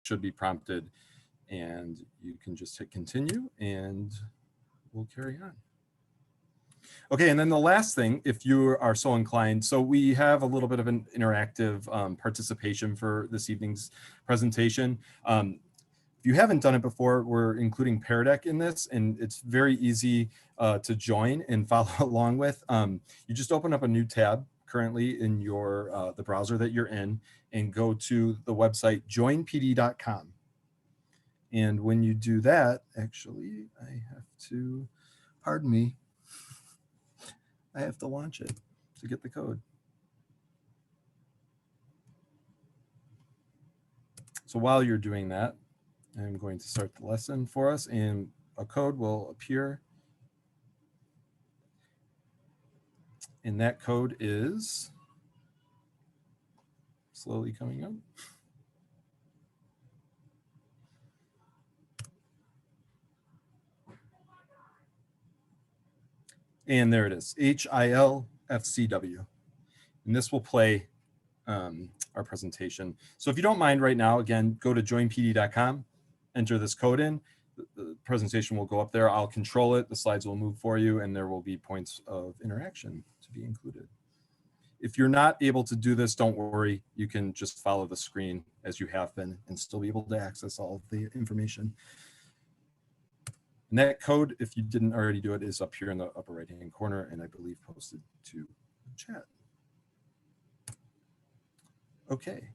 should be prompted, and you can just hit continue and we'll carry on. Okay, and then the last thing, if you are so inclined, so we have a little bit of an interactive participation for this evening's presentation. If you haven't done it before, we're including Pear Deck in this, and it's very easy to join and follow along with. You just open up a new tab currently in your the browser that you're in and go to the website joinpd.com. And when you do that, actually, I have to, pardon me, I have to launch it to get the code. So while you're doing that, I'm going to start the lesson for us, and a code will appear. And that code is slowly coming up. And there it is, HILFCW. And this will play our presentation. So if you don't mind right now, again, go to joinpd.com, enter this code in, the presentation will go up there. I'll control it, the slides will move for you, and there will be points of interaction to be included. If you're not able to do this, don't worry. You can just follow the screen as you have been and still be able to access all of the information. And that code, if you didn't already do it, is up here in the upper right-hand corner, and I believe posted to the chat. Okay.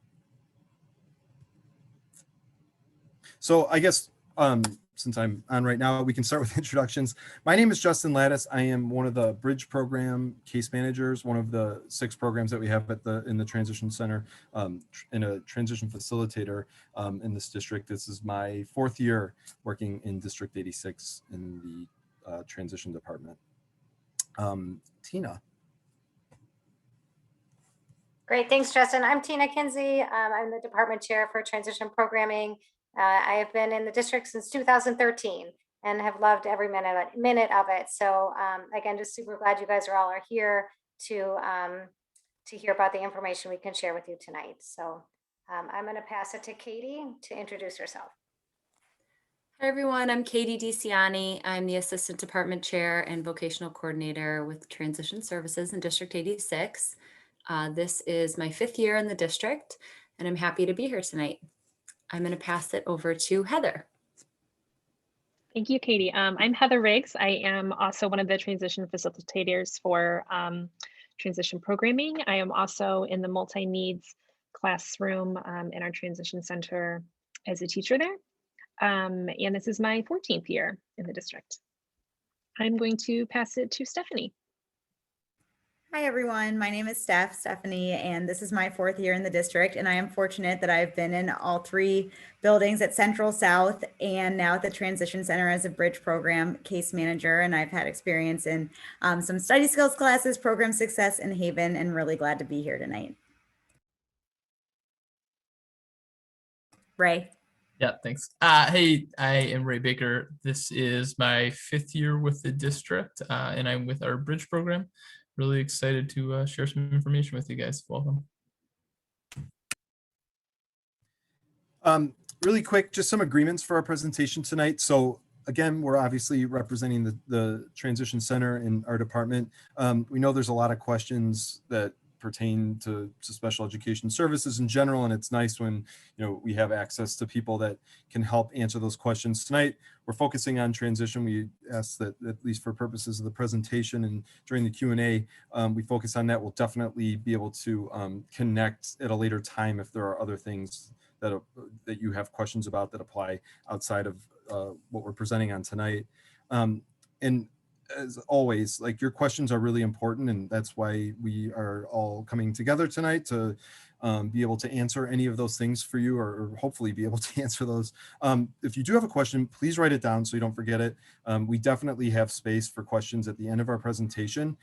So I guess since I'm on right now, we can start with introductions. My name is Justin Lattis. I am one of the Bridge Program case managers, one of the 6 programs that we have at in the Transition Center, and a transition facilitator in this district. This is my 4th year working in District 86 in the transition department. Tina. Great, thanks, Justin. I'm Tina Kinsey. I'm the department chair for transition programming. I have been in the district since 2013 and have loved every minute of it. So again, just super glad you guys are here to hear about the information we can share with you tonight. So I'm going to pass it to Katie to introduce herself. Hi everyone, I'm Katie DeCiani. I'm the assistant department chair and vocational coordinator with Transition Services in District 86. This is my 5th year in the district, and I'm happy to be here tonight. I'm going to pass it over to Heather. Thank you, Katie. I'm Heather Riggs. I am also one of the transition facilitators for transition programming. I am also in the multi-needs classroom in our transition center as a teacher there. And this is my 14th year in the district. I'm going to pass it to Stephanie. Hi everyone, my name is Stephanie, and this is my 4th year in the district, and I am fortunate that I've been in all 3 buildings at Central, South, and now at the Transition Center as a Bridge Program case manager, and I've had experience in some study skills classes, program success in Haven, and really glad to be here tonight. Ray. Yeah, thanks. Hey, I am Ray Baker. This is my 5th year with the district, and I'm with our Bridge Program. Really excited to share some information with you guys. Welcome. Really quick, just some agreements for our presentation tonight. So again, we're obviously representing the Transition Center in our department. We know there's a lot of questions that pertain to special education services in general, and it's nice when we have access to people that can help answer those questions. Tonight we're focusing on transition. We ask that, at least for purposes of the presentation and during the Q&A, we focus on that. We'll definitely be able to connect at a later time if there are other things that you have questions about that apply outside of what we're presenting on tonight. And as always, like, your questions are really important, and that's why we are all coming together tonight to be able to answer any of those things for you, or hopefully be able to answer those. If you do have a question, please write it down so you don't forget it. We definitely have space for questions at the end of our presentation.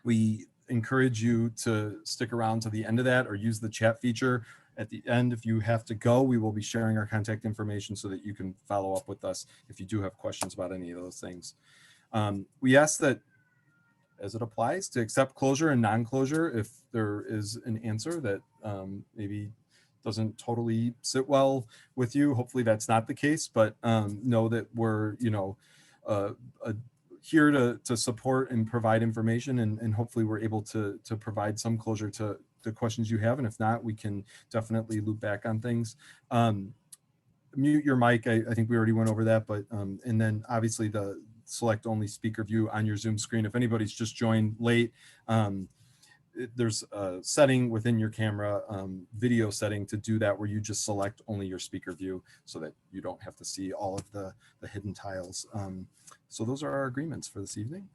We encourage you to stick around to the end of that or use the chat feature. At the end, if you have to go, we will be sharing our contact information so that you can follow up with us if you do have questions about any of those things. We ask that, as it applies, to accept closure and non-closure if there is an answer that maybe doesn't totally sit well with you, hopefully that's not the case, but know that we're, you know, here to support and provide information, and hopefully we're able to provide some closure to the questions you have. And if not, we can definitely loop back on things. Mute your mic. I think we already went over that, but and then obviously the select only speaker view on your Zoom screen. If anybody's just joined late, there's a setting within your camera, video setting to do that, where you just select only your speaker view so that you don't have to see all of the hidden tiles. So those are our agreements for this evening.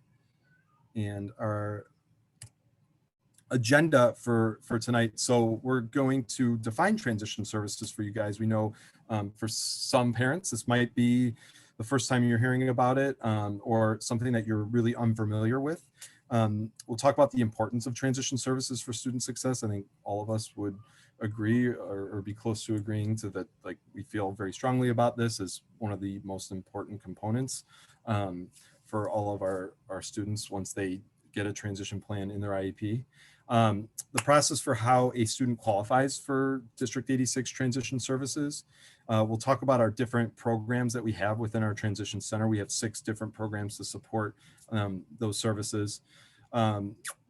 And our agenda for tonight. So we're going to define transition services for you guys. We know for some parents, this might be the first time you're hearing about it, or something that you're really unfamiliar with. We'll talk about the importance of transition services for student success. I think all of us would agree or be close to agreeing to that. Like, we feel very strongly about this as one of the most important components for all of our students once they get a transition plan in their IEP. The process for how a student qualifies for District 86 transition services. We'll talk about our different programs that we have within our transition center. We have 6 different programs to support those services.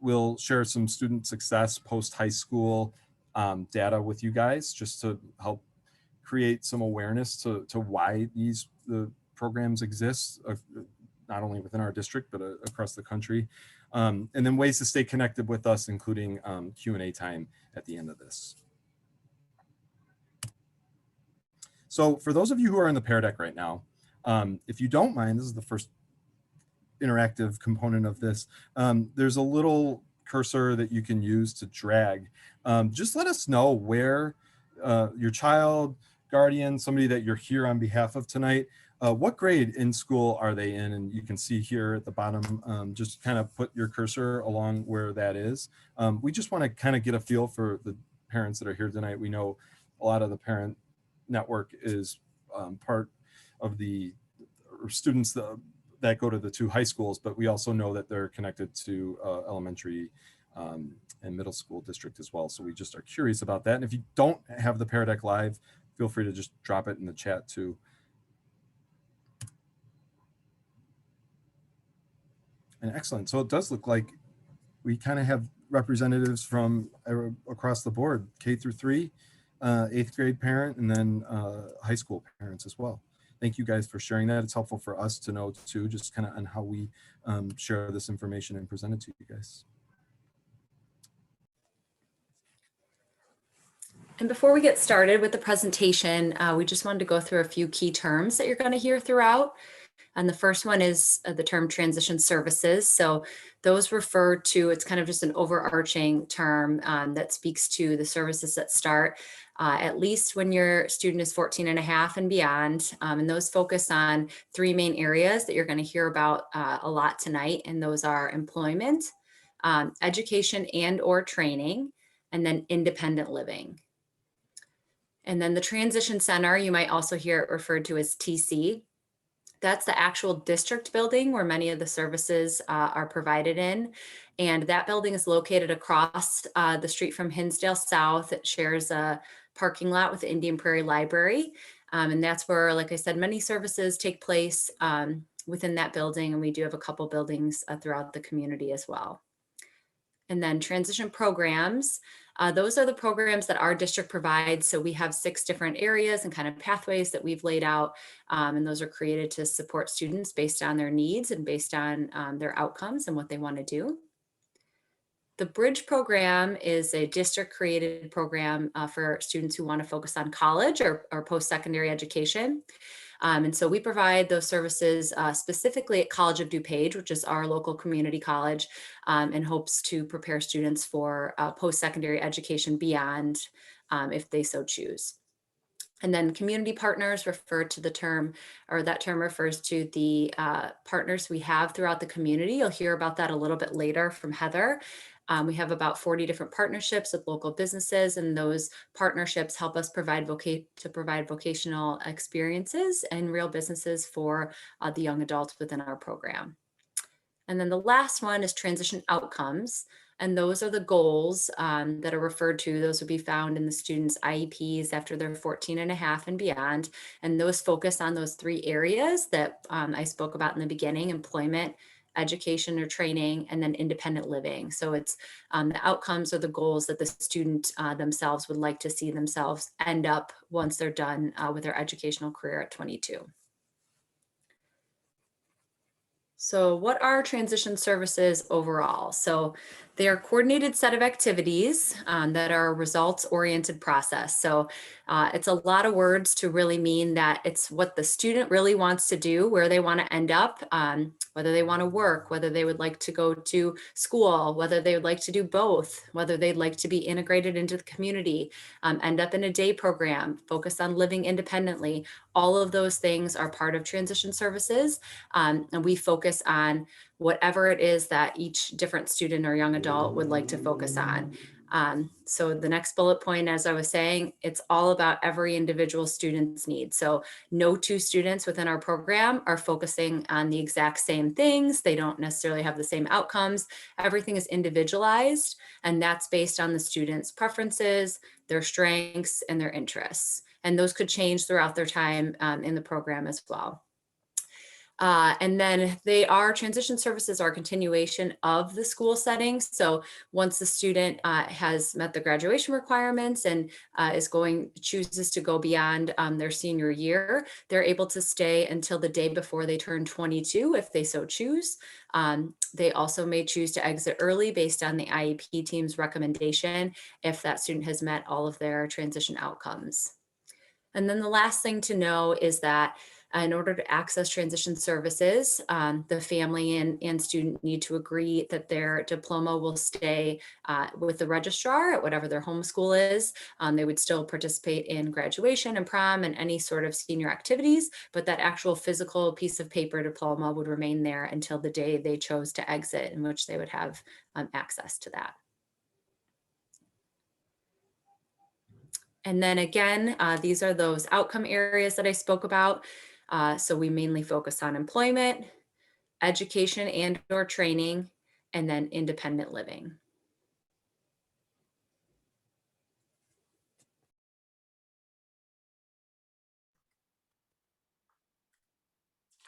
We'll share some student success post-high school data with you guys, just to help create some awareness to why the programs exist, not only within our district, but across the country. And then ways to stay connected with us, including Q&A time at the end of this. So for those of you who are in the Pear Deck right now, if you don't mind, this is the first interactive component of this. There's a little cursor that you can use to drag. Just let us know where your child, guardian, somebody that you're here on behalf of tonight, what grade in school are they in? And you can see here at the bottom, just kind of put your cursor along where that is. We just want to kind of get a feel for the parents that are here tonight. We know a lot of the parent network is part of the students that go to the 2 high schools, but we also know that they're connected to elementary and middle school district as well. So we just are curious about that. And if you don't have the Pear Deck live, feel free to just drop it in the chat too. And excellent. So it does look like we kind of have representatives from across the board, K through 3, 8th grade parent, and then high school parents as well. Thank you guys for sharing that. It's helpful for us to know too, just kind of on how we share this information and present it to you guys. And before we get started with the presentation, we just wanted to go through a few key terms that you're going to hear throughout. And the first one is the term transition services. So those refer to, it's kind of just an overarching term that speaks to the services that start at least when your student is 14 and a half and beyond. And those focus on 3 main areas that you're going to hear about a lot tonight. And those are employment, education and or training, and then independent living. And then the transition center, you might also hear it referred to as TC. That's the actual district building where many of the services are provided in. And that building is located across the street from Hinsdale South. It shares a parking lot with the Indian Prairie Library. And that's where, like I said, many services take place within that building. And we do have a couple buildings throughout the community as well. And then transition programs. Those are the programs that our district provides. So we have 6 different areas and kind of pathways that we've laid out. And those are created to support students based on their needs and based on their outcomes and what they want to do. The Bridge program is a district created program for students who want to focus on college or post-secondary education. And so we provide those services specifically at College of DuPage, which is our local community college, and hopes to prepare students for post-secondary education beyond if they so choose. And then community partners refer to the term, or that term refers to the partners we have throughout the community. You'll hear about that a little bit later from Heather. We have about 40 different partnerships with local businesses, and those partnerships help us provide vocational experiences and real businesses for the young adults within our program. And then the last one is transition outcomes. And those are the goals that are referred to. Those would be found in the students' IEPs after they're 14 and a half and beyond. And those focus on those 3 areas that I spoke about in the beginning: employment, education or training, and then independent living. So it's the outcomes or the goals that the student themselves would like to see themselves end up once they're done with their educational career at 22. So what are transition services overall? So they are a coordinated set of activities that are a results-oriented process. So it's a lot of words to really mean that it's what the student really wants to do, where they want to end up, whether they want to work, whether they would like to go to school, whether they would like to do both, whether they'd like to be integrated into the community, end up in a day program, focus on living independently. All of those things are part of transition services. And we focus on whatever it is that each different student or young adult would like to focus on. So the next bullet point, as I was saying, it's all about every individual student's needs. So no 2 students within our program are focusing on the exact same things. They don't necessarily have the same outcomes. Everything is individualized, and that's based on the student's preferences, their strengths, and their interests. And those could change throughout their time in the program as well. And then transition services are a continuation of the school setting. So once the student has met the graduation requirements and chooses to go beyond their senior year, they're able to stay until the day before they turn 22 if they so choose. They also may choose to exit early based on the IEP team's recommendation if that student has met all of their transition outcomes. And then the last thing to know is that in order to access transition services, the family and student need to agree that their diploma will stay with the registrar at whatever their home school is. They would still participate in graduation and prom and any sort of senior activities, but that actual physical piece of paper diploma would remain there until the day they chose to exit, in which they would have access to that. And then again, these are those outcome areas that I spoke about. So we mainly focus on employment, education and/or training, and then independent living.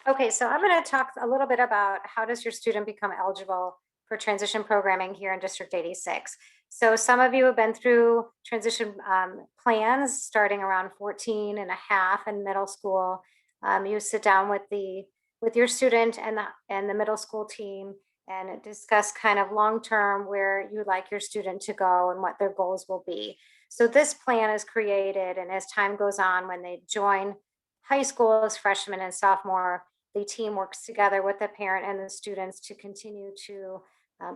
Okay, so I'm going to talk a little bit about how does your student become eligible for transition programming here in District 86. So some of you have been through transition plans starting around 14 and a half in middle school. You sit down with your student and the middle school team and discuss kind of long-term where you'd like your student to go and what their goals will be. So this plan is created, and as time goes on, when they join high school as freshmen and sophomore, the team works together with the parent and the students to continue to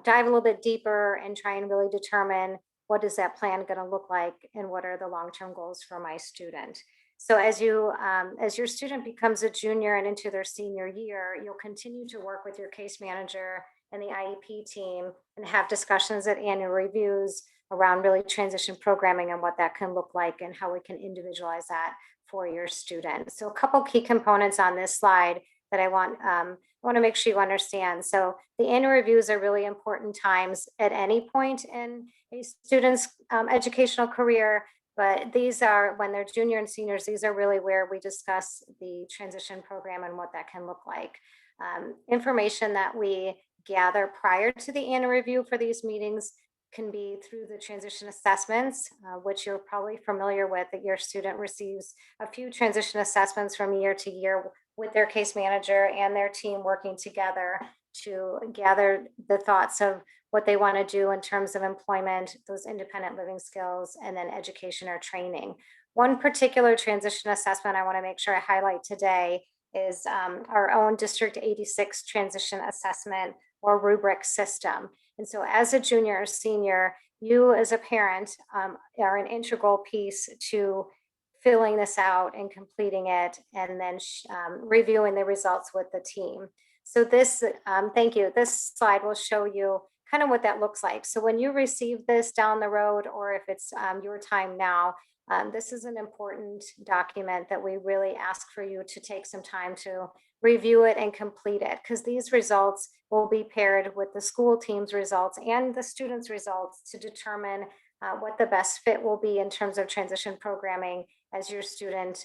dive a little bit deeper and try and really determine what is that plan going to look like and what are the long-term goals for my student. So as your student becomes a junior and into their senior year, you'll continue to work with your case manager and the IEP team and have discussions at annual reviews around really transition programming and what that can look like and how we can individualize that for your student. So a couple key components on this slide that I want to make sure you understand. So the annual reviews are really important times at any point in a student's educational career, but these are when they're junior and seniors, these are really where we discuss the transition program and what that can look like. Information that we gather prior to the annual review for these meetings can be through the transition assessments, which you're probably familiar with, that your student receives a few transition assessments from year to year with their case manager and their team working together to gather the thoughts of what they want to do in terms of employment, those independent living skills, and then education or training. One particular transition assessment I want to make sure I highlight today is our own District 86 transition assessment or rubric system. And so as a junior or senior, you as a parent are an integral piece to filling this out and completing it, and then reviewing the results with the team. So this, thank you. This slide will show you kind of what that looks like. So when you receive this down the road, or if it's your time now, This is an important document that we really ask for you to take some time to review it and complete it, because these results will be paired with the school team's results and the students' results to determine what the best fit will be in terms of transition programming as your student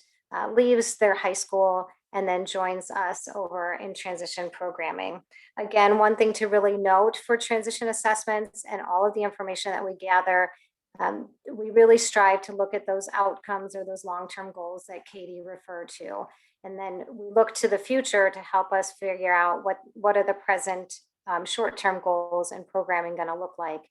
leaves their high school and then joins us over in transition programming. Again, one thing to really note for transition assessments and all of the information that we gather, we really strive to look at those outcomes or those long-term goals that Katie referred to. And then we look to the future to help us figure out what are the present short-term goals and programming going to look like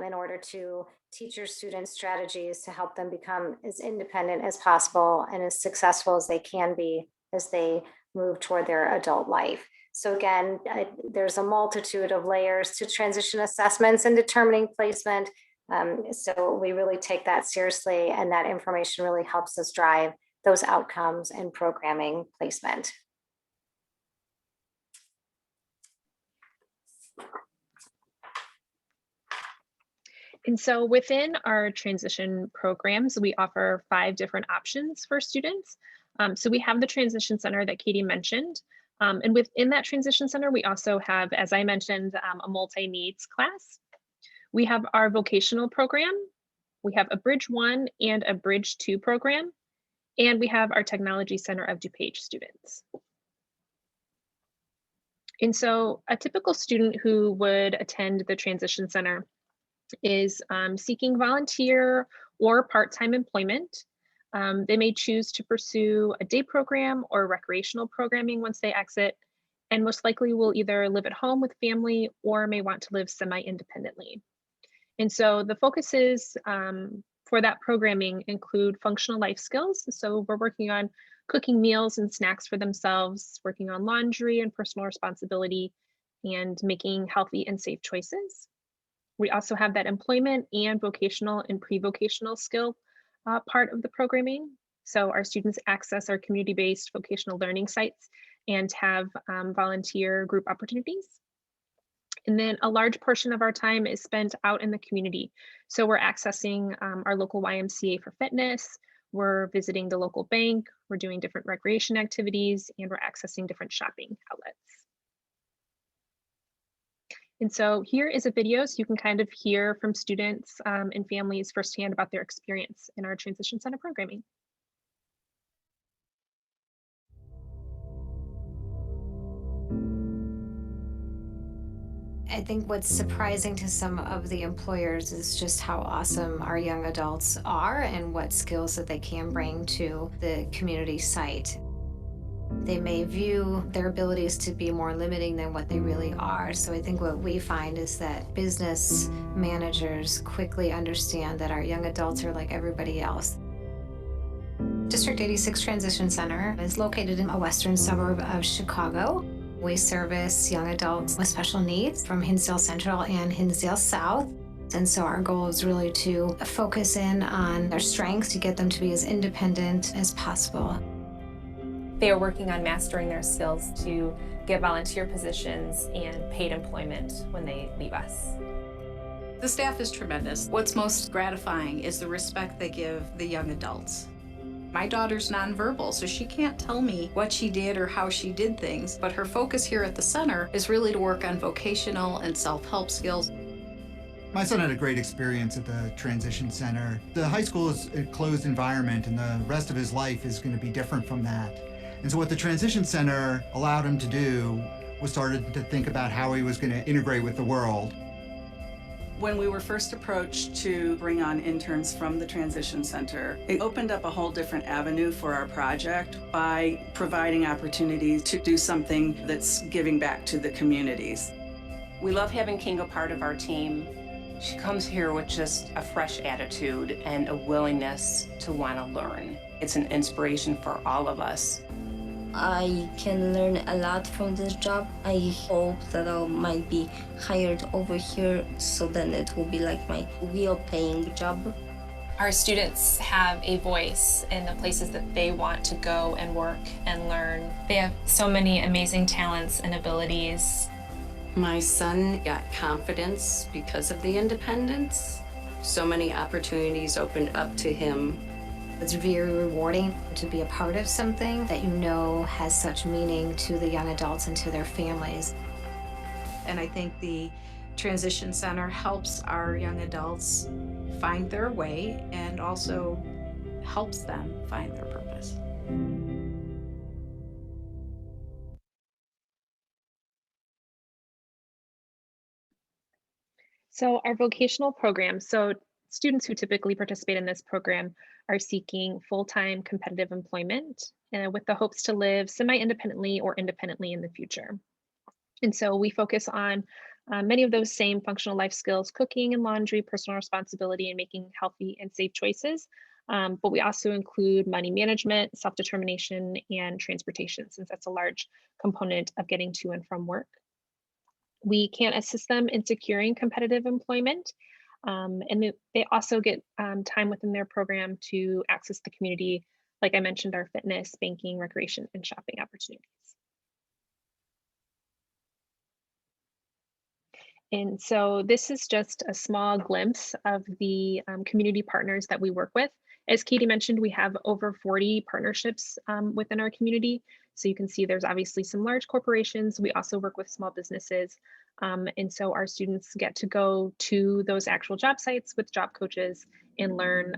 in order to teach your students strategies to help them become as independent as possible and as successful as they can be as they move toward their adult life. So again, there's a multitude of layers to transition assessments and determining placement. So we really take that seriously, and that information really helps us drive those outcomes and programming placement. And so within our transition programs, we offer 5 different options for students. So we have the transition center that Katie mentioned. And within that transition center, we also have, as I mentioned, a multi-needs class. We have our vocational program. We have a Bridge 1 and a Bridge 2 program. And we have our Technology Center of DuPage students. And so a typical student who would attend the transition center is seeking volunteer or part-time employment. They may choose to pursue a day program or recreational programming once they exit, and most likely will either live at home with family or may want to live semi-independently. And so the focuses for that programming include functional life skills. So we're working on cooking meals and snacks for themselves, working on laundry and personal responsibility, and making healthy and safe choices. We also have that employment and vocational and pre-vocational skill part of the programming. So our students access our community-based vocational learning sites and have volunteer group opportunities. And then a large portion of our time is spent out in the community. So we're accessing our local YMCA for fitness, we're visiting the local bank, we're doing different recreation activities, and we're accessing different shopping outlets. And so here is a video so you can kind of hear from students and families firsthand about their experience in our Transition Center programming. I think what's surprising to some of the employers is just how awesome our young adults are and what skills that they can bring to the community site. They may view their abilities to be more limiting than what they really are. So I think what we find is that business managers quickly understand that our young adults are like everybody else. District 86 Transition Center is located in a western suburb of Chicago. We service young adults with special needs from Hinsdale Central and Hinsdale South. And so our goal is really to focus in on their strengths to get them to be as independent as possible. They are working on mastering their skills to get volunteer positions and paid employment when they leave us. The staff is tremendous. What's most gratifying is the respect they give the young adults. My daughter's nonverbal, so she can't tell me what she did or how she did things, but her focus here at the center is really to work on vocational and self-help skills. My son had a great experience at the Transition Center. The high school is a closed environment, and the rest of his life is going to be different from that. And so what the Transition Center allowed him to do was started to think about how he was going to integrate with the world. When we were first approached to bring on interns from the Transition Center, it opened up a whole different avenue for our project by providing opportunities to do something that's giving back to the communities. We love having Kingo part of our team. She comes here with just a fresh attitude and a willingness to want to learn. It's an inspiration for all of us. I can learn a lot from this job. I hope that I might be hired over here, so then it will be like my real paying job. Our students have a voice in the places that they want to go and work and learn. They have so many amazing talents and abilities. My son got confidence because of the independence. So many opportunities opened up to him It's very rewarding to be a part of something that you know has such meaning to the young adults and to their families. And I think the Transition Center helps our young adults find their way and also helps them find their purpose. So our vocational program, so students who typically participate in this program are seeking full-time competitive employment with the hopes to live semi-independently or independently in the future. And so we focus on many of those same functional life skills: cooking and laundry, personal responsibility, and making healthy and safe choices. But we also include money management, self-determination, and transportation, since that's a large component of getting to and from work. We can assist them in securing competitive employment. And they also get time within their program to access the community, like I mentioned, our fitness, banking, recreation, and shopping opportunities. And so this is just a small glimpse of the community partners that we work with. As Katie mentioned, we have over 40 partnerships within our community. So you can see there's obviously some large corporations. We also work with small businesses. And so our students get to go to those actual job sites with job coaches and learn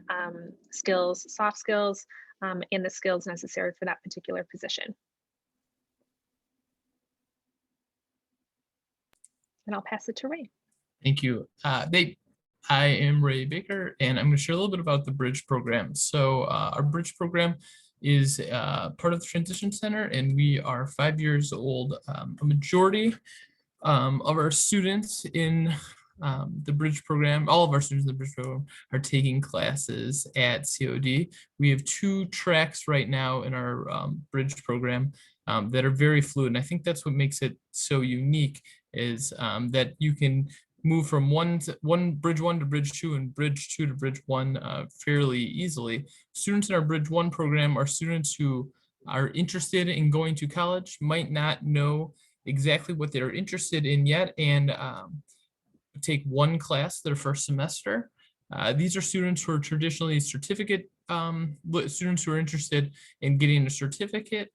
skills, soft skills, and the skills necessary for that particular position. And I'll pass it to Ray. Thank you. I am Ray Baker, and I'm going to share a little bit about the Bridge program. So our Bridge program is part of the Transition Center, and we are 5 years old. A majority of our students in the Bridge program, all of our students in the Bridge program are taking classes at COD. We have 2 tracks right now in our Bridge program that are very fluid. And I think that's what makes it so unique, is that you can move from Bridge 1 to Bridge 2 and Bridge 2 to Bridge 1 fairly easily. Students in our Bridge 1 program are students who are interested in going to college, might not know exactly what they're interested in yet, and take one class their first semester. These are students who are traditionally certificate students who are interested in getting a certificate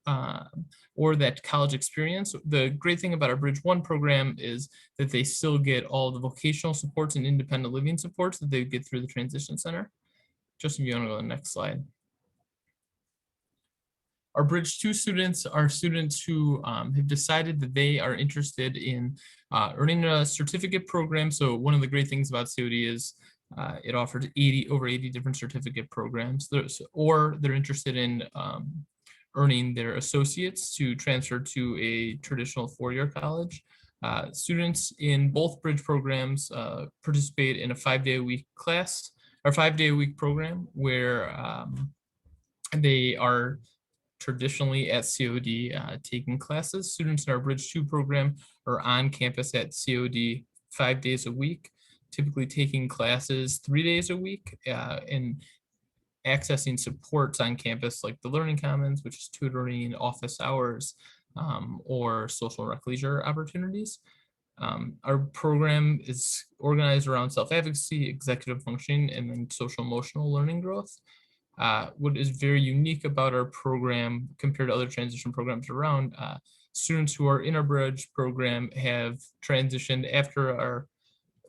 or that college experience. The great thing about our Bridge 1 program is that they still get all the vocational supports and independent living supports that they get through the Transition Center. Just if you want to go to the next slide. Our Bridge 2 students are students who have decided that they are interested in earning a certificate program. So one of the great things about COD is it offers over 80 different certificate programs, or they're interested in earning their associates to transfer to a traditional 4-year college. Students in both Bridge programs participate in a 5-day-a-week class, or 5-day-a-week program, where they are traditionally at COD taking classes. Students in our Bridge 2 program are on campus at COD 5 days a week, typically taking classes 3 days a week and accessing supports on campus like the Learning Commons, which is tutoring, office hours, or social rec leisure opportunities. Our program is organized around self-advocacy, executive functioning, and then social emotional learning growth. What is very unique about our program compared to other transition programs around, students who are in our Bridge program have transitioned after our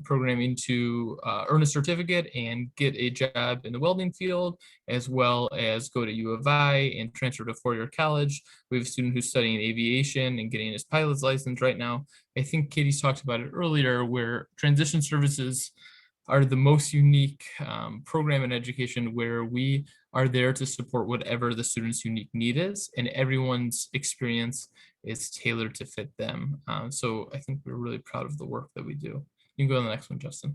programming to earn a certificate and get a job in the welding field, as well as go to U of I and transfer to 4-year college. We have a student who's studying aviation and getting his pilot's license right now. I think Katie's talked about it earlier, where transition services are the most unique program in education, where we are there to support whatever the student's unique need is, and everyone's experience is tailored to fit them. So I think we're really proud of the work that we do. You can go to the next one, Justin.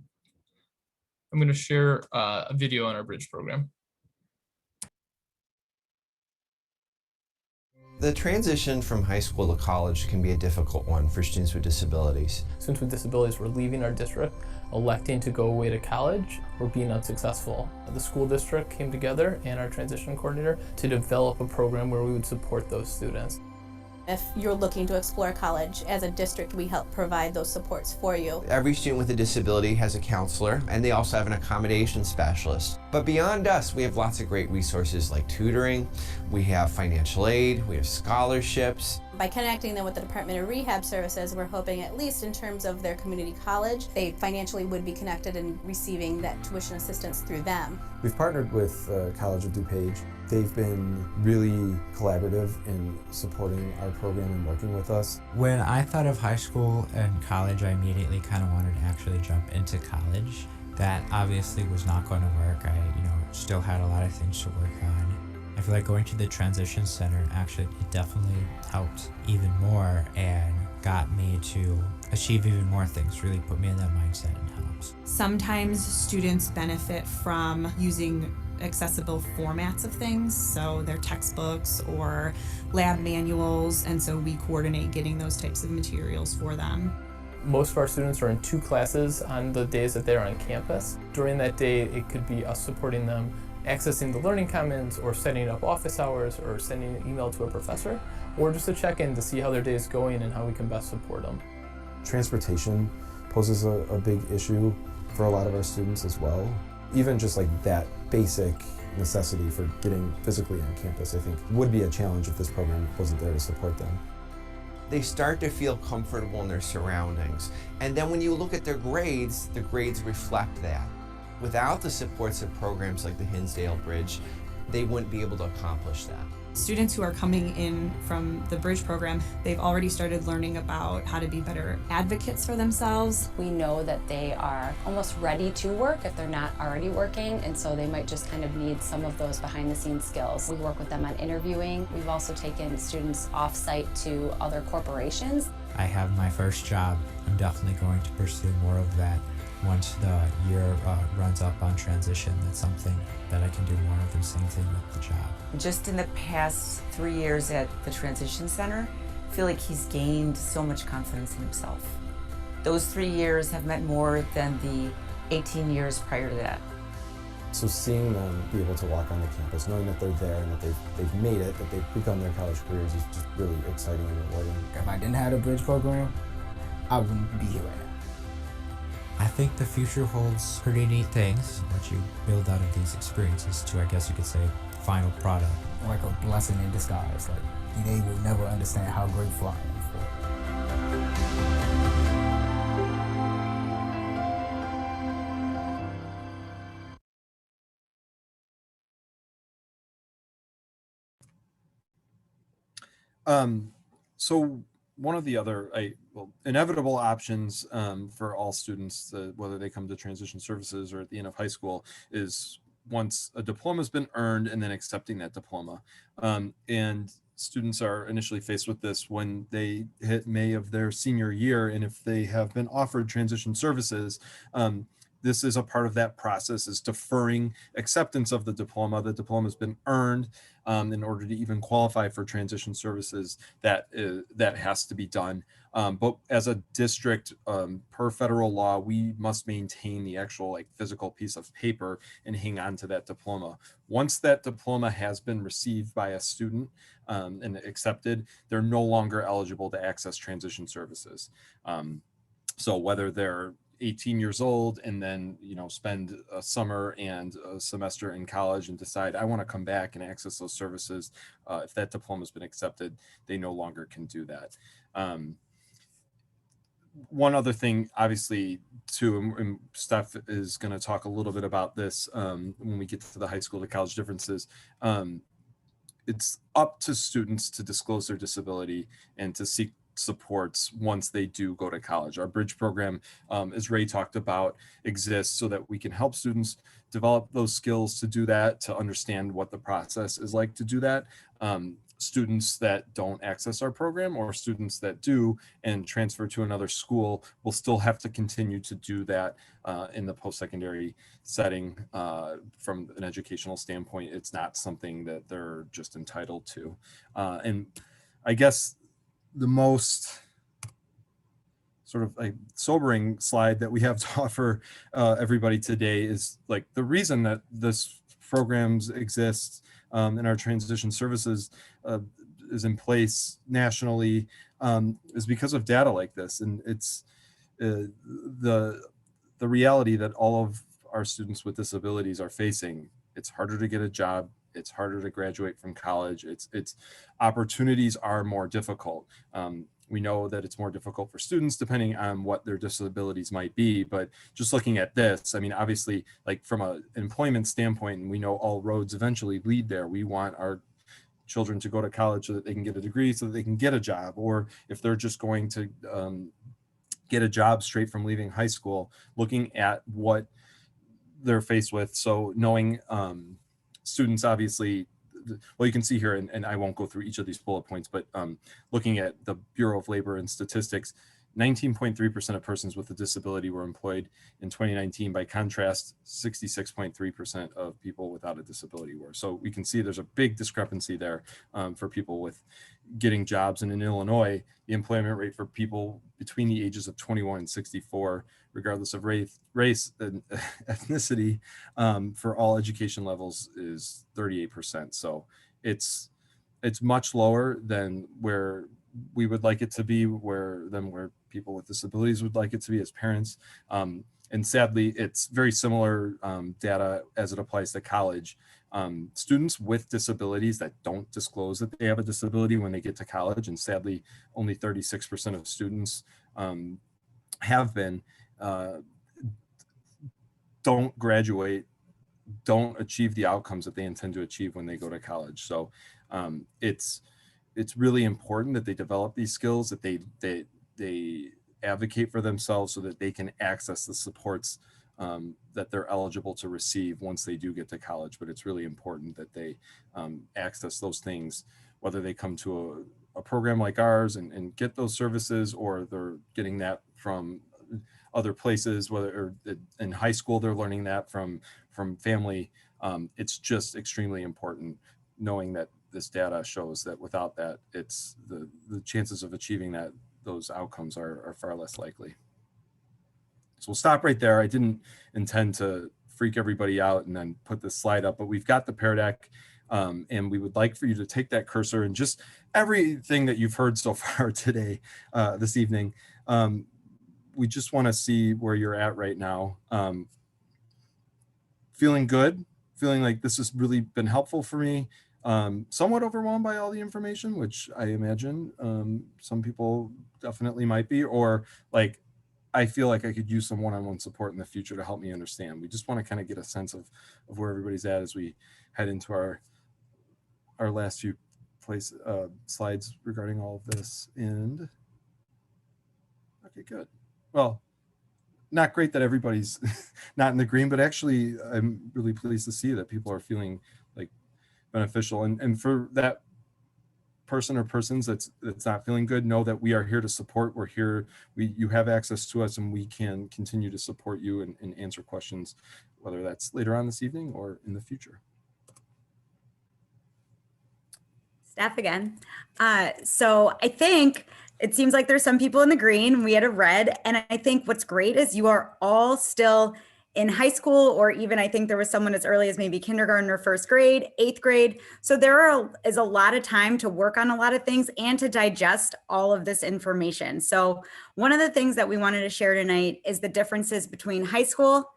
I'm going to share a video on our Bridge program. The transition from high school to college can be a difficult one for students with disabilities. Students with disabilities were leaving our district, electing to go away to college, or being unsuccessful. The school district came together and our transition coordinator to develop a program where we would support those students. If you're looking to explore college, as a district, we help provide those supports for you. Every student with a disability has a counselor, and they also have an accommodation specialist. But beyond us, we have lots of great resources like tutoring, we have financial aid, we have scholarships. By connecting them with the Department of Rehab Services, we're hoping, at least in terms of their community college, they financially would be connected and receiving that tuition assistance through them. We've partnered with College of DuPage. They've been really collaborative in supporting our program and working with us. When I thought of high school and college, I immediately kind of wanted to actually jump into college. That obviously was not going to work. I, still had a lot of things to work on. I feel like going to the Transition Center actually it definitely helped even more and got me to achieve even more things, really put me in that mindset and helps. Sometimes students benefit from using accessible formats of things, so their textbooks or lab manuals, and so we coordinate getting those types of materials for them. Most of our students are in 2 classes on the days that they're on campus. During that day, it could be us supporting them accessing the Learning Commons or setting up office hours or sending an email to a professor, or just a check-in to see how their day is going and how we can best support them. Transportation poses a big issue for a lot of our students as well. Even just like that basic necessity for getting physically on campus, I think, would be a challenge if this program wasn't there to support them. They start to feel comfortable in their surroundings. And then when you look at their grades, the grades reflect that. Without the supports of programs like the Hinsdale Bridge, they wouldn't be able to accomplish that. Students who are coming in from the Bridge program, they've already started learning about how to be better advocates for themselves. We know that they are almost ready to work if they're not already working, and so they might just kind of need some of those behind the scenes skills. We work with them on interviewing. We've also taken students off-site to other corporations. I have my first job. I'm definitely going to pursue more of that. Once the year runs up on transition, that's something that I can do more of, and same thing with the job. Just in the past 3 years at the Transition Center, I feel like he's gained so much confidence in himself. Those 3 years have meant more than the 18 years prior to that. So seeing them be able to walk onto campus, knowing that they're there and that they've made it, that they've begun their college careers is just really exciting and rewarding. If I didn't have the Bridge program, I wouldn't be here right now. I think the future holds pretty neat things, what you build out of these experiences to, I guess you could say, final product. Like a blessing in disguise. Like, they will never understand how grateful I am for. So one of the other inevitable options for all students, whether they come to transition services or at the end of high school, is once a diploma has been earned and then accepting that diploma. And students are initially faced with this when they hit May of their senior year, and if they have been offered transition services, this is a part of that process, is deferring acceptance of the diploma. The diploma has been earned in order to even qualify for transition services. That has to be done. But as a district, per federal law, we must maintain the actual physical piece of paper and hang on to that diploma. Once that diploma has been received by a student and accepted, they're no longer eligible to access transition services. So whether they're 18 years old and then spend a summer and a semester in college and decide I want to come back and access those services, if that diploma has been accepted, they no longer can do that. One other thing, obviously, too, and Steph is going to talk a little bit about this when we get to the high school to college differences. It's up to students to disclose their disability and to seek supports once they do go to college. Our Bridge program, as Ray talked about, exists so that we can help students develop those skills to do that, to understand what the process is like to do that. Students that don't access our program, or students that do and transfer to another school, will still have to continue to do that in the post-secondary setting. From an educational standpoint, it's not something that they're just entitled to. And I guess the most sort of sobering slide that we have to offer everybody today is the reason that this programs exist in our transition services is in place nationally is because of data like this. And it's the reality that all of our students with disabilities are facing. It's harder to get a job. It's harder to graduate from college. It's opportunities are more difficult. We know that it's more difficult for students depending on what their disabilities might be, but just looking at this, I mean, obviously, like from an employment standpoint, and we know all roads eventually lead there. We want our children to go to college so that they can get a degree, so that they can get a job, or if they're just going to get a job straight from leaving high school, looking at what they're faced with. So knowing students, obviously, well, you can see here, and I won't go through each of these bullet points, but looking at the Bureau of Labor and Statistics, 19.3% of persons with a disability were employed in 2019. By contrast, 66.3% of people without a disability were. So we can see there's a big discrepancy there for people with getting jobs. And in Illinois, the employment rate for people between the ages of 21 and 64, regardless of race and ethnicity, for all education levels is 38%. So it's much lower than where we would like it to be, where people with disabilities would like it to be as parents. And sadly, it's very similar data as it applies to college. Students with disabilities that don't disclose that they have a disability when they get to college, and sadly, only 36% of students have been, don't graduate, don't achieve the outcomes that they intend to achieve when they go to college. So it's really important that they develop these skills, that they advocate for themselves so that they can access the supports that they're eligible to receive once they do get to college. But it's really important that they access those things, whether they come to a program like ours and get those services, or they're getting that from other places, whether in high school they're learning that from family. It's just extremely important knowing that this data shows that without that, it's the chances of achieving those outcomes are far less likely. So we'll stop right there. I didn't intend to freak everybody out and then put this slide up, but we've got the Pear Deck, and we would like for you to take that cursor and just everything that you've heard so far today, this evening. We just want to see where you're at right now. Feeling good, feeling like this has really been helpful for me. Somewhat overwhelmed by all the information, which I imagine some people definitely might be, or like, I feel like I could use some one-on-one support in the future to help me understand. We just want to kind of get a sense of where everybody's at as we head into our last few slides regarding all of this. And okay, good. Well, not great that everybody's not in the green, but actually I'm really pleased to see that people are feeling like beneficial. And for that person or persons that's not feeling good, know that we are here to support. We're here, you have access to us, and we can continue to support you and answer questions, whether that's later on this evening or in the future. Steph again. So I think it seems like there's some people in the green, we had a red, and I think what's great is you are all still in high school, or even I think there was someone as early as maybe kindergarten or first grade, 8th grade. So there is a lot of time to work on a lot of things and to digest all of this information. So one of the things that we wanted to share tonight is the differences between high school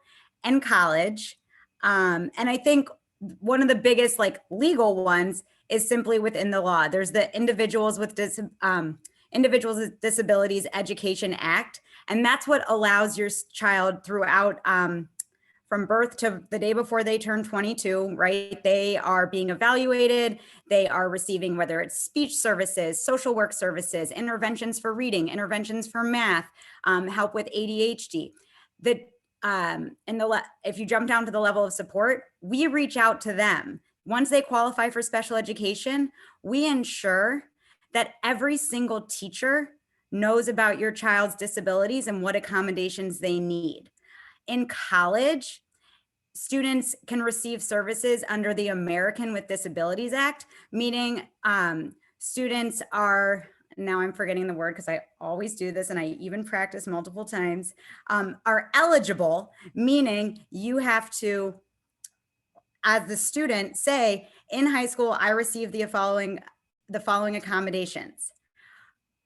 and college. And I think one of the biggest legal ones is simply within the law. There's the Individuals with Disabilities Education Act. And that's what allows your child throughout from birth to the day before they turn 22, right? They are being evaluated. They are receiving, whether it's speech services, social work services, interventions for reading, interventions for math, help with ADHD. If you jump down to the level of support, we reach out to them. Once they qualify for special education, we ensure that every single teacher knows about your child's disabilities and what accommodations they need. In college, students can receive services under the American with Disabilities Act, meaning students are, now I'm forgetting the word because I always do this and I even practice multiple times, are eligible, meaning you have to, as the student, say, in high school, I received the following accommodations.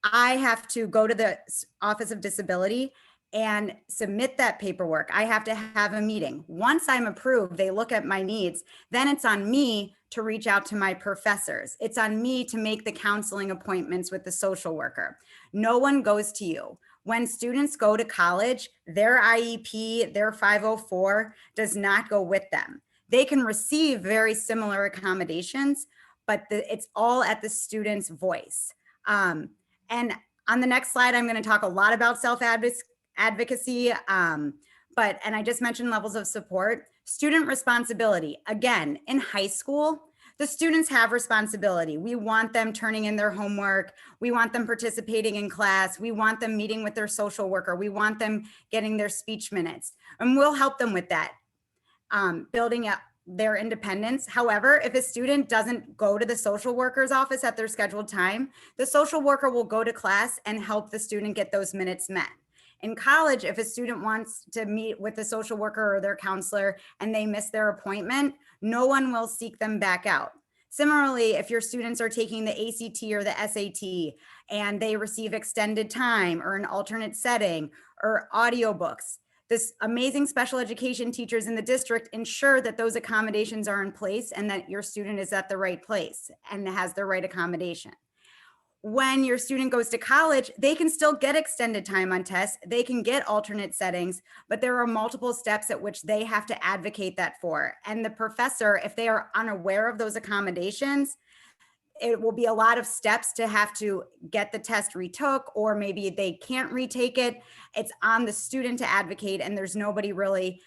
I have to go to the Office of Disability and submit that paperwork. I have to have a meeting. Once I'm approved, they look at my needs. Then it's on me to reach out to my professors. It's on me to make the counseling appointments with the social worker. No one goes to you. When students go to college, their IEP, their 504 does not go with them. They can receive very similar accommodations, but it's all at the student's voice. And on the next slide, I'm going to talk a lot about self-advocacy, and I just mentioned levels of support. Student responsibility. Again, in high school, the students have responsibility. We want them turning in their homework. We want them participating in class. We want them meeting with their social worker. We want them getting their speech minutes, and we'll help them with that, building up their independence. However, if a student doesn't go to the social worker's office at their scheduled time, the social worker will go to class and help the student get those minutes met. In college, if a student wants to meet with the social worker or their counselor and they miss their appointment, no one will seek them back out. Similarly, if your students are taking the ACT or the SAT and they receive extended time or an alternate setting or audiobooks, this amazing special education teachers in the district ensure that those accommodations are in place and that your student is at the right place and has the right accommodation. When your student goes to college, they can still get extended time on tests. They can get alternate settings, but there are multiple steps at which they have to advocate that for. And the professor, if they are unaware of those accommodations, it will be a lot of steps to have to get the test retook, or maybe they can't retake it. It's on the student to advocate, and there's nobody really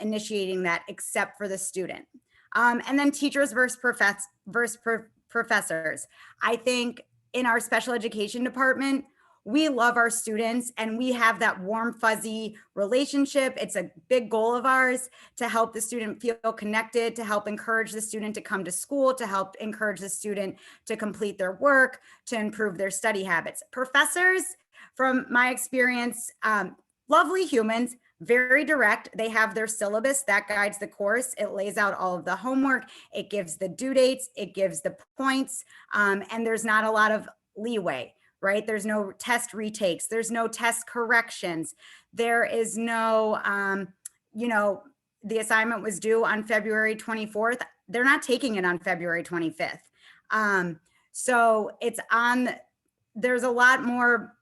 initiating that except for the student. And then teachers versus professors. I think in our special education department, we love our students and we have that warm, fuzzy relationship. It's a big goal of ours to help the student feel connected, to help encourage the student to come to school, to help encourage the student to complete their work, to improve their study habits. Professors, from my experience, lovely humans, very direct. They have their syllabus that guides the course. It lays out all of the homework. It gives the due dates. It gives the points. And there's not a lot of leeway, right? There's no test retakes. There's no test corrections. There is no, the assignment was due on February 24th. They're not taking it on February 25th. So it's on, there's a lot more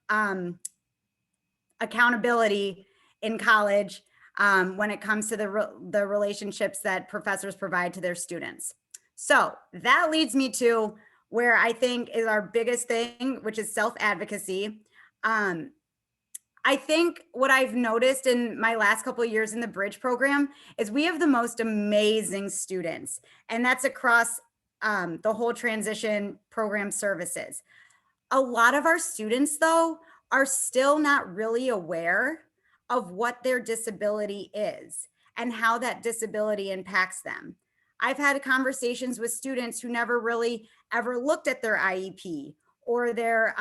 accountability in college when it comes to the relationships that professors provide to their students. So that leads me to where I think is our biggest thing, which is self-advocacy. I think what I've noticed in my last couple of years in the Bridge program is we have the most amazing students, and that's across the whole transition program services. A lot of our students, though, are still not really aware of what their disability is and how that disability impacts them. I've had conversations with students who never really ever looked at their IEP or their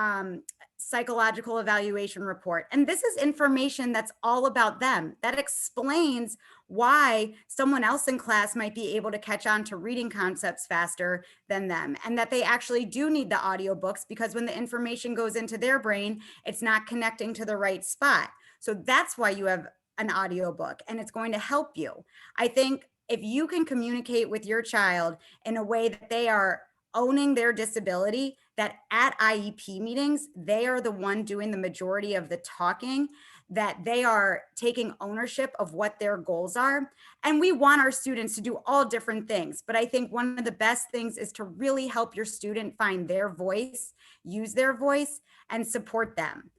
psychological evaluation report. And this is information that's all about them. That explains why someone else in class might be able to catch on to reading concepts faster than them, and that they actually do need the audiobooks because when the information goes into their brain, it's not connecting to the right spot. So that's why you have an audiobook, and it's going to help you. I think if you can communicate with your child in a way that they are owning their disability, that at IEP meetings, they are the one doing the majority of the talking, that they are taking ownership of what their goals are. And we want our students to do all different things, but I think one of the best things is to really help your student find their voice, use their voice, and support them.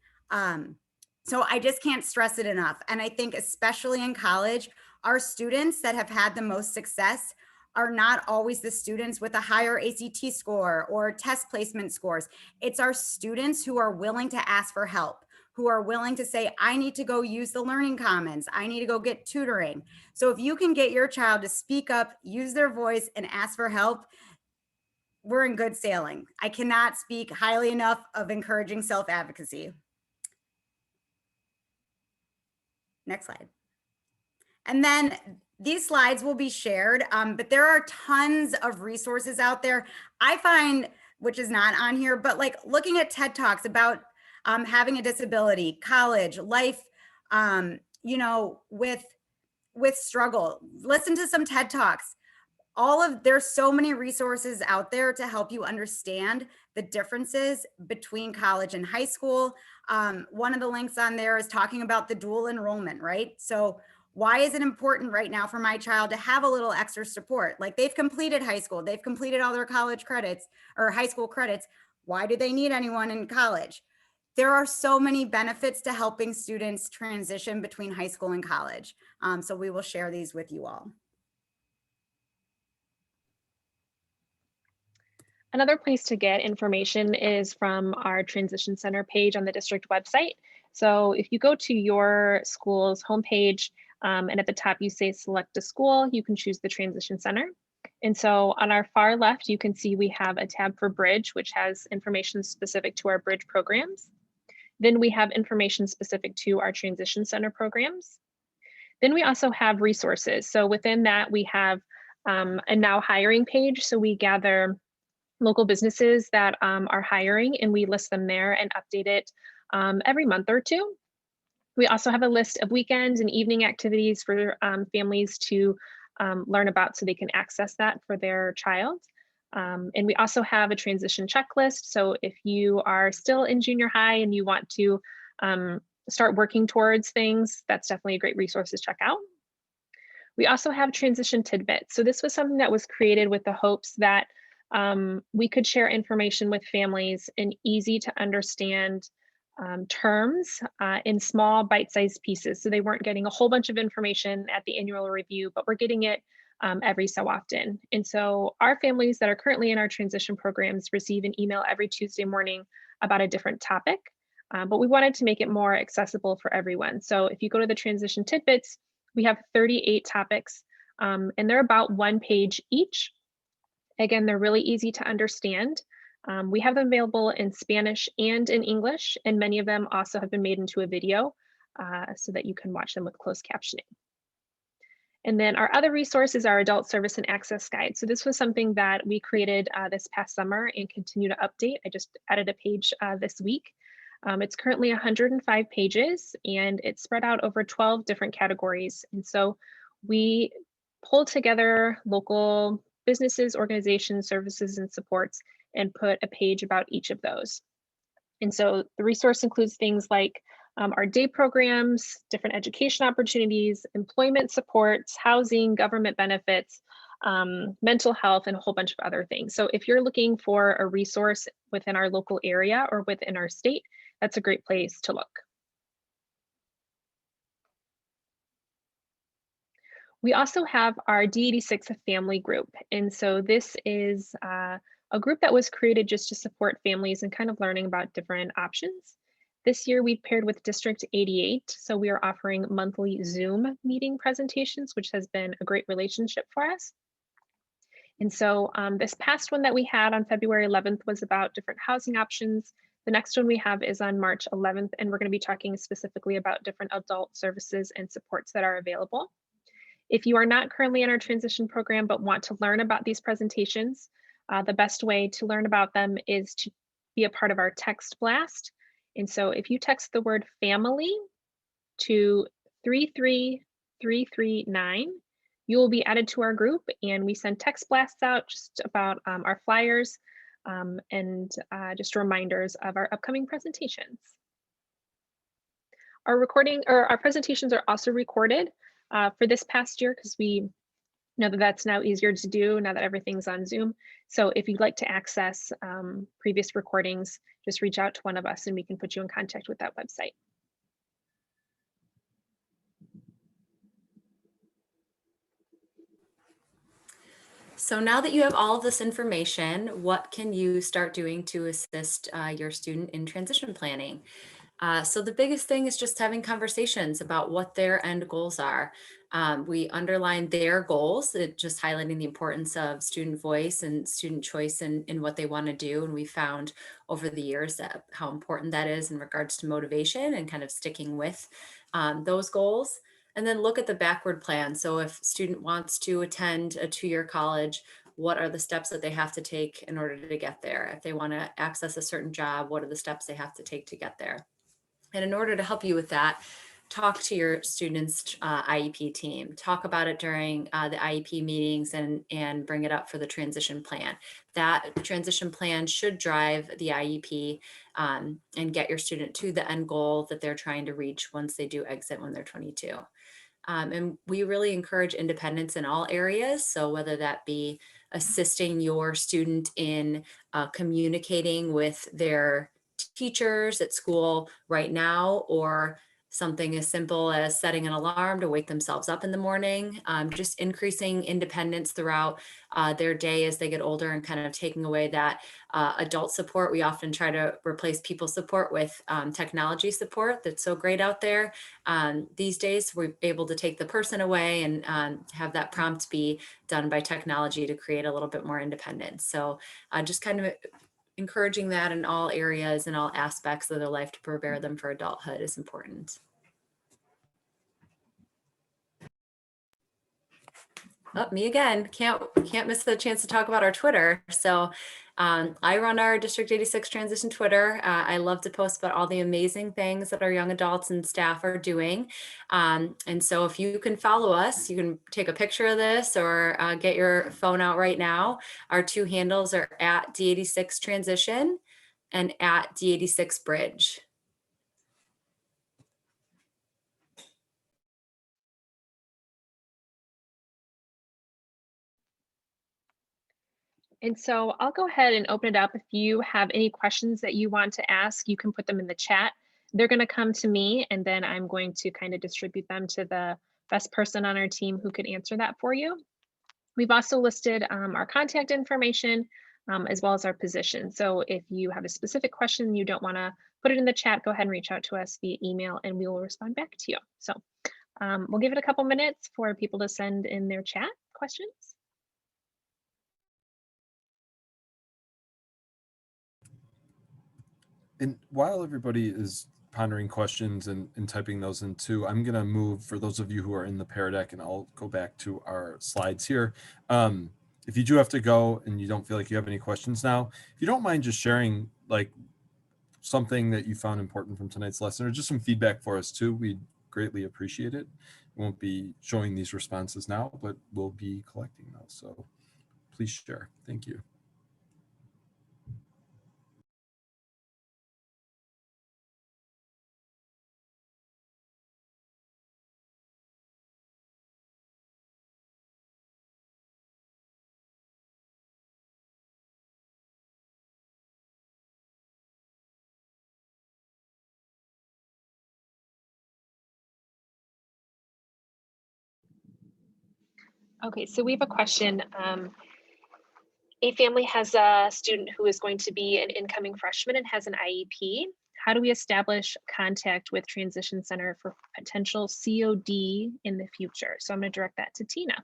So I just can't stress it enough. And I think especially in college, our students that have had the most success are not always the students with a higher ACT score or test placement scores. It's our students who are willing to ask for help, who are willing to say, I need to go use the Learning Commons. I need to go get tutoring. So if you can get your child to speak up, use their voice, and ask for help, we're in good sailing. I cannot speak highly enough of encouraging self-advocacy. Next slide. And then these slides will be shared, but there are tons of resources out there. I find which is not on here, but like looking at TED Talks about having a disability, college, life, you know, with struggle. Listen to some TED Talks. There's so many resources out there to help you understand the differences between college and high school. One of the links on there is talking about the dual enrollment, right? So why is it important right now for my child to have a little extra support? Like they've completed high school, they've completed all their college credits or high school credits. Why do they need anyone in college? There are so many benefits to helping students transition between high school and college. So we will share these with you all. Another place to get information is from our Transition Center page on the district website. So if you go to your school's homepage and at the top you say select a school, you can choose the Transition Center. And so on our far left, you can see we have a tab for Bridge, which has information specific to our Bridge programs. Then we have information specific to our Transition Center programs. Then we also have resources. So within that, we have a now hiring page. So we gather local businesses that are hiring and we list them there and update it every month or two. We also have a list of weekends and evening activities for families to learn about so they can access that for their child. And we also have a transition checklist. So if you are still in junior high and you want to start working towards things, that's definitely a great resource to check out. We also have transition tidbits. So this was something that was created with the hopes that we could share information with families in easy to understand terms in small bite-sized pieces. So they weren't getting a whole bunch of information at the annual review, but we're getting it every so often. And so our families that are currently in our transition programs receive an email every Tuesday morning about a different topic, but we wanted to make it more accessible for everyone. So if you go to the transition tidbits, we have 38 topics and they're about 1 page each. Again, they're really easy to understand. We have them available in Spanish and in English, and many of them also have been made into a video so that you can watch them with closed captioning. And then our other resource is our Adult Service and Access Guide. So this was something that we created this past summer and continue to update. I just added a page this week. It's currently 105 pages and it's spread out over 12 different categories. And so we pulled together local businesses, organizations, services, and supports and put a page about each of those. And so the resource includes things like our day programs, different education opportunities, employment supports, housing, government benefits, mental health, and a whole bunch of other things. So if you're looking for a resource within our local area or within our state, that's a great place to look. We also have our D86 family group. And so this is a group that was created just to support families and kind of learning about different options. This year we've paired with District 88. So we are offering monthly Zoom meeting presentations, which has been a great relationship for us. And so this past one that we had on February 11th was about different housing options. The next one we have is on March 11th, and we're going to be talking specifically about different adult services and supports that are available. If you are not currently in our transition program but want to learn about these presentations, the best way to learn about them is to be a part of our text blast. And so if you text the word family to 33339, you will be added to our group, and we send text blasts out just about our flyers and just reminders of our upcoming presentations. Our presentations are also recorded for this past year because we know that that's now easier to do now that everything's on Zoom. So if you'd like to access previous recordings, just reach out to one of us and we can put you in contact with that website. So now that you have all of this information, what can you start doing to assist your student in transition planning? So the biggest thing is just having conversations about what their end goals are. We underline their goals, just highlighting the importance of student voice and student choice in what they want to do. And we found over the years that how important that is in regards to motivation and kind of sticking with those goals. And then look at the backward plan. So if a student wants to attend a 2-year college, what are the steps that they have to take in order to get there? If they want to access a certain job, what are the steps they have to take to get there? And in order to help you with that, talk to your students' IEP team. Talk about it during the IEP meetings and bring it up for the transition plan. That transition plan should drive the IEP and get your student to the end goal that they're trying to reach once they do exit when they're 22. And we really encourage independence in all areas. So whether that be assisting your student in communicating with their teachers at school right now, or something as simple as setting an alarm to wake themselves up in the morning, just increasing independence throughout their day as they get older and kind of taking away that adult support. We often try to replace people support with technology support that's so great out there. These days, we're able to take the person away and have that prompt be done by technology to create a little bit more independence. So just kind of encouraging that in all areas and all aspects of their life to prepare them for adulthood is important. Oh, me again. Can't miss the chance to talk about our Twitter. So I run our District 86 Transition Twitter. I love to post about all the amazing things that our young adults and staff are doing. And so if you can follow us, you can take a picture of this or get your phone out right now. Our two handles are at D86 Transition and at D86 Bridge. And so I'll go ahead and open it up. If you have any questions that you want to ask, you can put them in the chat. They're going to come to me, and then I'm going to kind of distribute them to the best person on our team who could answer that for you. We've also listed our contact information as well as our position. So if you have a specific question, you don't want to put it in the chat, go ahead and reach out to us via email and we will respond back to you. So we'll give it a couple minutes for people to send in their chat questions. And while everybody is pondering questions and typing those in too, I'm going to move for those of you who are in the Pear Deck, and I'll go back to our slides here. If you do have to go and you don't feel like you have any questions now, if you don't mind just sharing like something that you found important from tonight's lesson or just some feedback for us too, we'd greatly appreciate it. We won't be showing these responses now, but we'll be collecting those. So please share. Thank you. Okay, so we have a question. A family has a student who is going to be an incoming freshman and has an IEP. How do we establish contact with Transition Center for potential COD in the future? So I'm going to direct that to Tina.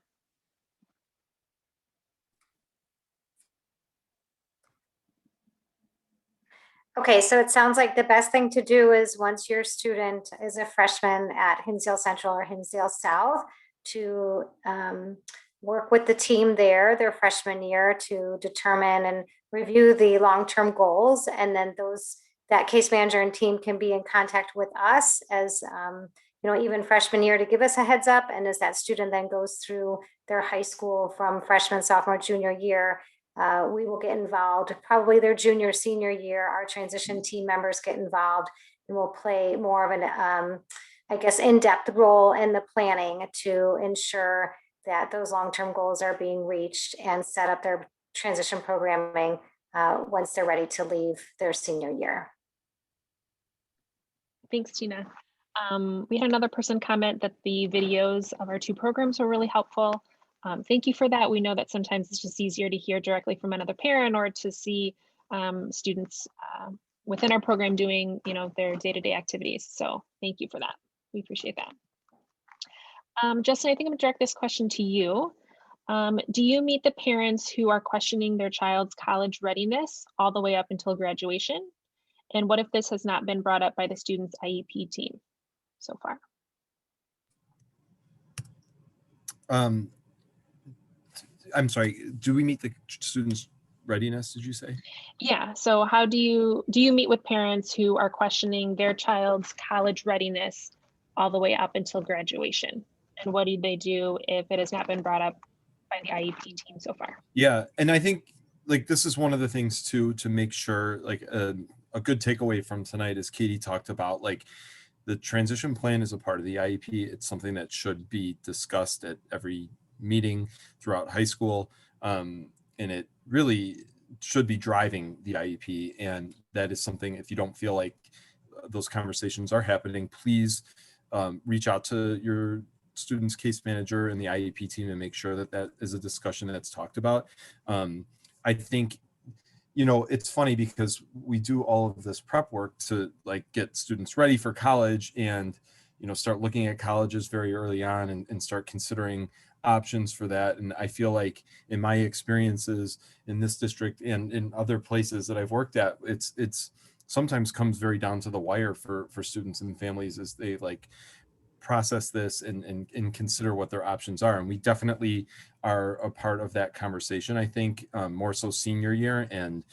Okay, so it sounds like the best thing to do is once your student is a freshman at Hinsdale Central or Hinsdale South, to work with the team there their freshman year to determine and review the long-term goals. And then that case manager and team can be in contact with us as even freshman year to give us a heads up. And as that student then goes through their high school from freshman, sophomore, junior year, we will get involved. Probably their junior, senior year, our transition team members get involved and will play more of an, in-depth role in the planning to ensure that those long-term goals are being reached and set up their transition programming once they're ready to leave their senior year. Thanks, Tina. We had another person comment that the videos of our two programs were really helpful. Thank you for that. We know that sometimes it's just easier to hear directly from another parent or to see students within our program doing, their day-to-day activities. So thank you for that. We appreciate that. Justin, I think I'm gonna direct this question to you. Do you meet the parents who are questioning their child's college readiness all the way up until graduation? And what if this has not been brought up by the student's IEP team so far? I'm sorry, do we meet the students' readiness, did you say? Yeah, so how do you meet with parents who are questioning their child's college readiness all the way up until graduation? And what do they do if it has not been brought up by the IEP team so far? Yeah, and I think like this is one of the things too, to make sure like a good takeaway from tonight is Katie talked about like the transition plan is a part of the IEP. It's something that should be discussed at every meeting throughout high school. And it really should be driving the IEP. And that is something, if you don't feel like those conversations are happening, please reach out to your student's case manager and the IEP team and make sure that that is a discussion that's talked about. I think, you know, it's funny because we do all of this prep work to like get students ready for college and, you know, start looking at colleges very early on and start considering options for that. And I feel like in my experiences in this district and in other places that I've worked at, it's sometimes comes very down to the wire for students and families as they like process this and consider what their options are. And we definitely are a part of that conversation, I think, more so senior year and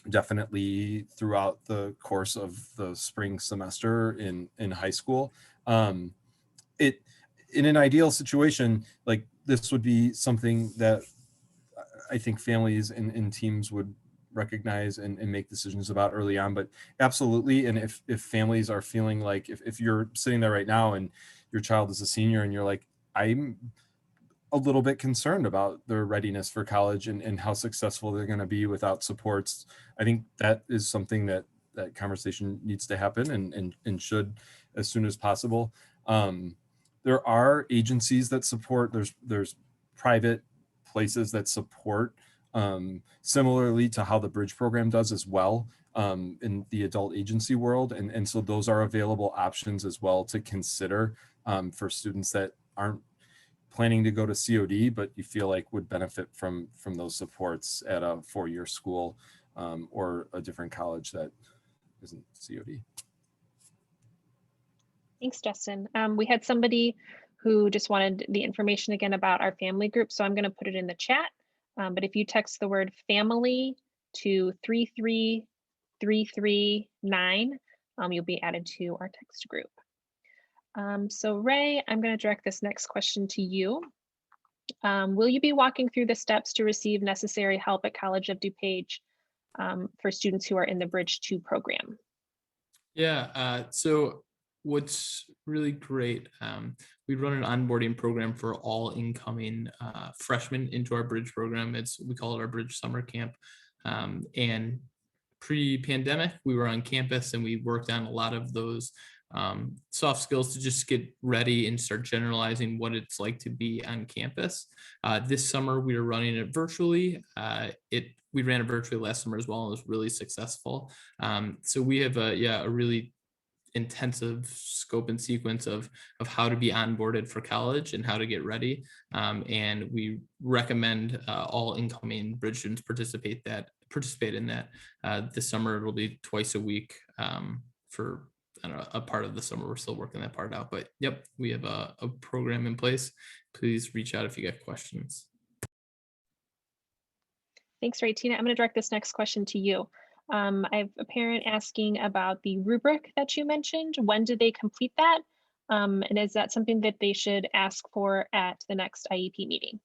definitely throughout the course of the spring semester in high school. In an ideal situation, like this would be something that I think families and teams would recognize and make decisions about early on, but absolutely. And if families are feeling like, if you're sitting there right now and your child is a senior and you're like, I'm a little bit concerned about their readiness for college and how successful they're going to be without supports, I think that is something that conversation needs to happen and should as soon as possible. There are agencies that support, there's private places that support similarly to how the Bridge program does as well in the adult agency world. And so those are available options as well to consider for students that aren't planning to go to COD, but you feel like would benefit from those supports at a four-year school or a different college that isn't COD. Thanks, Justin. We had somebody who just wanted the information again about our family group, so I'm going to put it in the chat. But if you text the word family to 33339, you'll be added to our text group. So Ray, I'm going to direct this next question to you. Will you be walking through the steps to receive necessary help at College of DuPage for students who are in the Bridge 2 program? Yeah, so what's really great, we run an onboarding program for all incoming freshmen into our Bridge program. We call it our Bridge Summer Camp. And pre-pandemic, we were on campus and we worked on a lot of those soft skills to just get ready and start generalizing what it's like to be on campus. This summer, we are running it virtually. We ran it virtually last summer as well, and it was really successful. So we have a really intensive scope and sequence of how to be onboarded for college and how to get ready. And we recommend all incoming Bridge students participate in that. This summer it'll be twice a week for a part of the summer. We're still working that part out, but yep, we have a program in place. Please reach out if you get questions. Thanks, Ray. Tina, I'm going to direct this next question to you. I have a parent asking about the rubric that you mentioned. When did they complete that? And is that something that they should ask for at the next IEP meeting?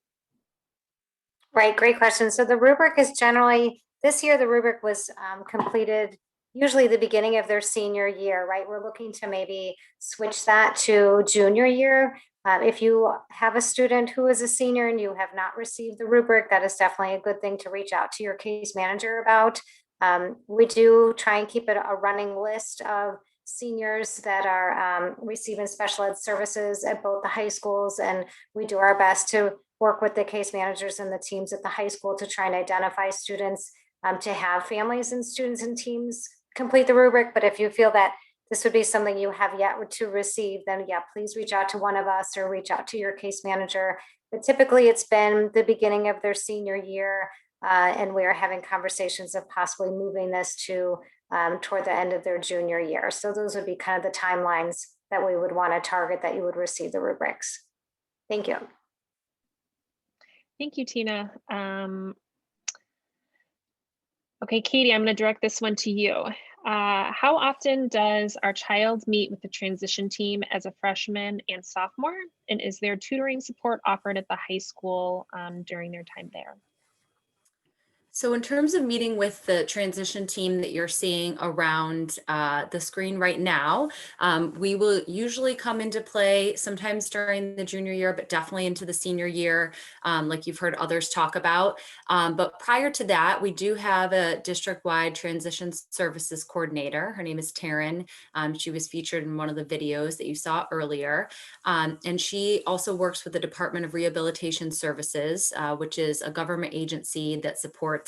Right, great question. So the rubric is generally, this year the rubric was completed usually the beginning of their senior year, right? We're looking to maybe switch that to junior year. If you have a student who is a senior and you have not received the rubric, that is definitely a good thing to reach out to your case manager about. We do try and keep it a running list of seniors that are receiving special ed services at both the high schools, and we do our best to work with the case managers and the teams at the high school to try and identify students to have families and students and teams complete the rubric. But if you feel that this would be something you have yet to receive, then yeah, please reach out to one of us or reach out to your case manager. But typically it's been the beginning of their senior year, and we are having conversations of possibly moving this to toward the end of their junior year. So those would be kind of the timelines that we would want to target that you would receive the rubrics. Thank you. Thank you, Tina. Okay, Katie, I'm going to direct this one to you. How often does our child meet with the transition team as a freshman and sophomore? And is there tutoring support offered at the high school during their time there? So in terms of meeting with the transition team that you're seeing around the screen right now, we will usually come into play sometimes during the junior year, but definitely into the senior year, like you've heard others talk about. But prior to that, we do have a district-wide transition services coordinator. Her name is Taryn. She was featured in one of the videos that you saw earlier. And she also works with the Department of Rehabilitation Services, which is a government agency that supports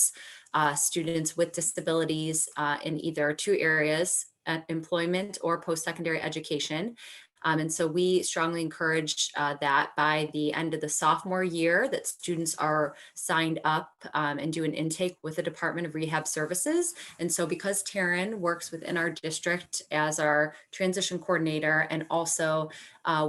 students with disabilities in either two areas, employment or post-secondary education. And so we strongly encourage that by the end of the sophomore year that students are signed up and do an intake with the Department of Rehab Services. And so because Taryn works within our district as our transition coordinator and also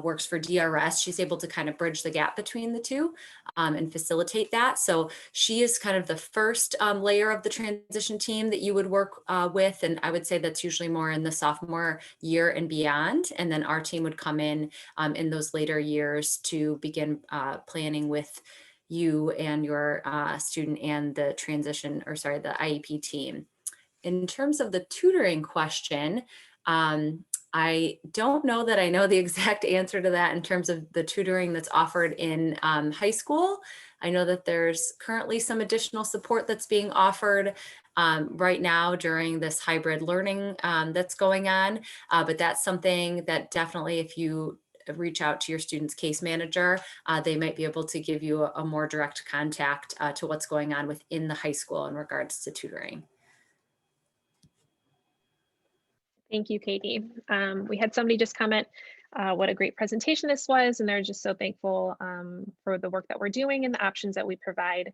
works for DRS, she's able to kind of bridge the gap between the two and facilitate that. So she is kind of the first layer of the transition team that you would work with. And I would say that's usually more in the sophomore year and beyond. And then our team would come in those later years to begin planning with you and your student and the transition, or sorry, the IEP team. In terms of the tutoring question, I don't know that I know the exact answer to that in terms of the tutoring that's offered in high school. I know that there's currently some additional support that's being offered right now during this hybrid learning that's going on. But that's something that definitely, if you reach out to your student's case manager, they might be able to give you a more direct contact to what's going on within the high school in regards to tutoring. Thank you, Katie. We had somebody just comment what a great presentation this was, and they're just so thankful for the work that we're doing and the options that we provide,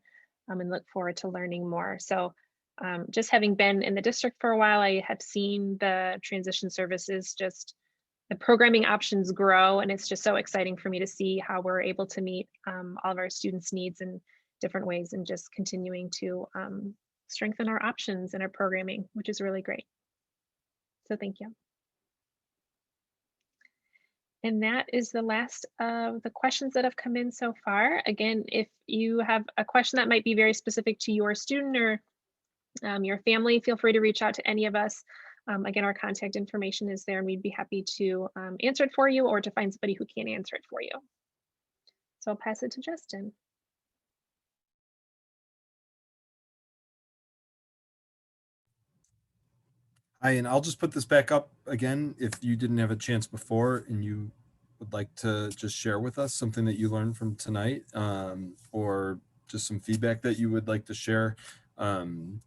and look forward to learning more. So just having been in the district for a while, I have seen the transition services, just the programming options grow, and it's just so exciting for me to see how we're able to meet all of our students' needs in different ways and just continuing to strengthen our options in our programming, which is really great. So thank you. And that is the last of the questions that have come in so far. Again, if you have a question that might be very specific to your student or your family, feel free to reach out to any of us. Again, our contact information is there and we'd be happy to answer it for you or to find somebody who can answer it for you. So I'll pass it to Justin. Hi, and I'll just put this back up again if you didn't have a chance before and you would like to just share with us something that you learned from tonight, or just some feedback that you would like to share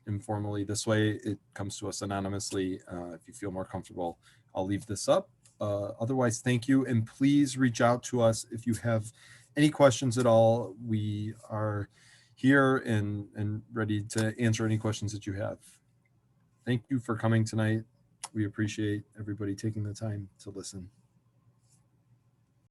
informally. This way it comes to us anonymously. If you feel more comfortable, I'll leave this up. Otherwise, thank you, and please reach out to us if you have any questions at all. We are here and ready to answer any questions that you have. Thank you for coming tonight. We appreciate everybody taking the time to listen.